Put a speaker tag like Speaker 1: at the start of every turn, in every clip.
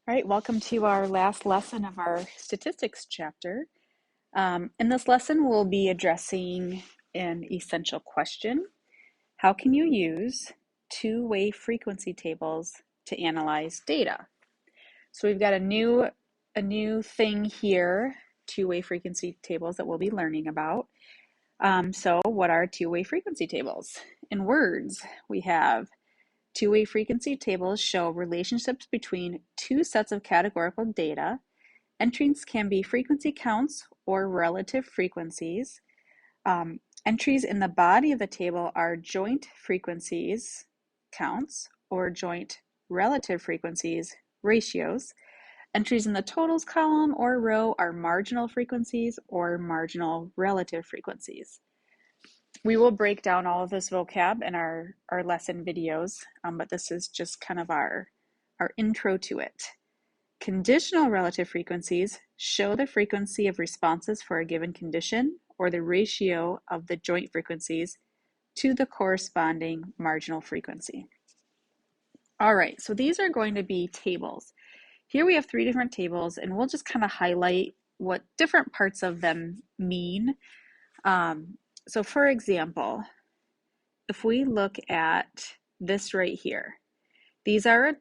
Speaker 1: All right, welcome to our last lesson of our statistics chapter. In this lesson, we'll be addressing an essential question. How can you use two-way frequency tables to analyze data? So we've got a new thing here, two-way frequency tables that we'll be learning about. So what are two-way frequency tables? In words, we have two-way frequency tables show relationships between two sets of categorical data. Entries can be frequency counts or relative frequencies. Entries in the body of the table are joint frequencies counts or joint relative frequencies ratios. Entries in the totals column or row are marginal frequencies or marginal relative frequencies. We will break down all of this vocab in our lesson videos, but this is just kind of our intro to it. Conditional relative frequencies show the frequency of responses for a given condition or the ratio of the joint frequencies to the corresponding marginal frequency. All right, so these are going to be tables. Here we have three different tables, and we'll just kind of highlight what different parts of them mean. So for example, if we look at this right here, these are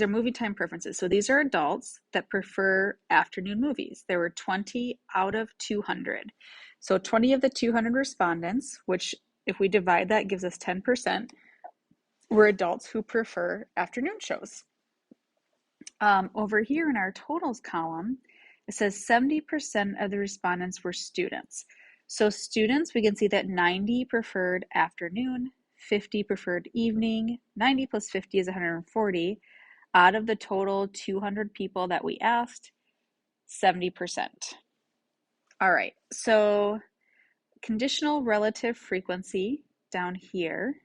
Speaker 1: movie time preferences. So these are adults that prefer afternoon movies. There were 20 out of 200. So 20 of the 200 respondents, which if we divide that gives us 10%, were adults who prefer afternoon shows. Over here in our totals column, it says 70% of the respondents were students. So students, we can see that 90 preferred afternoon, 50 preferred evening, 90 plus 50 is 140. Out of the total 200 people that we asked, 70%. All right, so conditional relative frequency down here.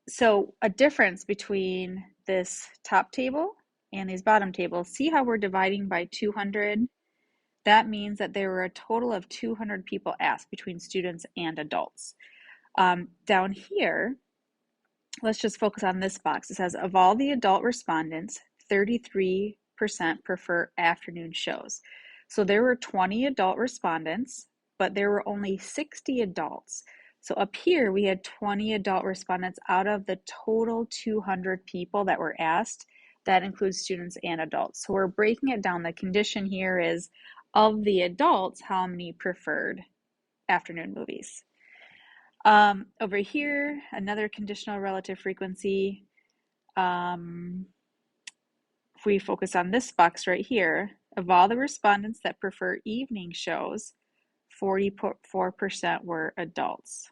Speaker 1: So a difference between this top table and these bottom tables, see how we're dividing by 200? That means that there were a total of 200 people asked between students and adults. Down here, let's just focus on this box. It says, of all the adult respondents, 33% prefer afternoon shows. So there were 20 adult respondents, but there were only 60 adults. So up here, we had 20 adult respondents out of the total 200 people that were asked. That includes students and adults. So we're breaking it down. The condition here is, of the adults, how many preferred afternoon movies? Over here, another conditional relative frequency. If we focus on this box right here, of all the respondents that prefer evening shows, 44% were adults.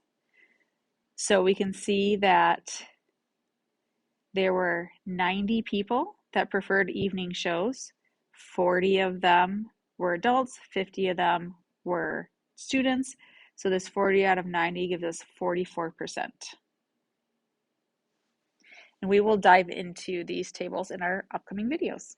Speaker 1: So we can see that there were 90 people that preferred evening shows. 40 of them were adults, 50 of them were students. So this 40 out of 90 gives us 44%. And we will dive into these tables in our upcoming videos.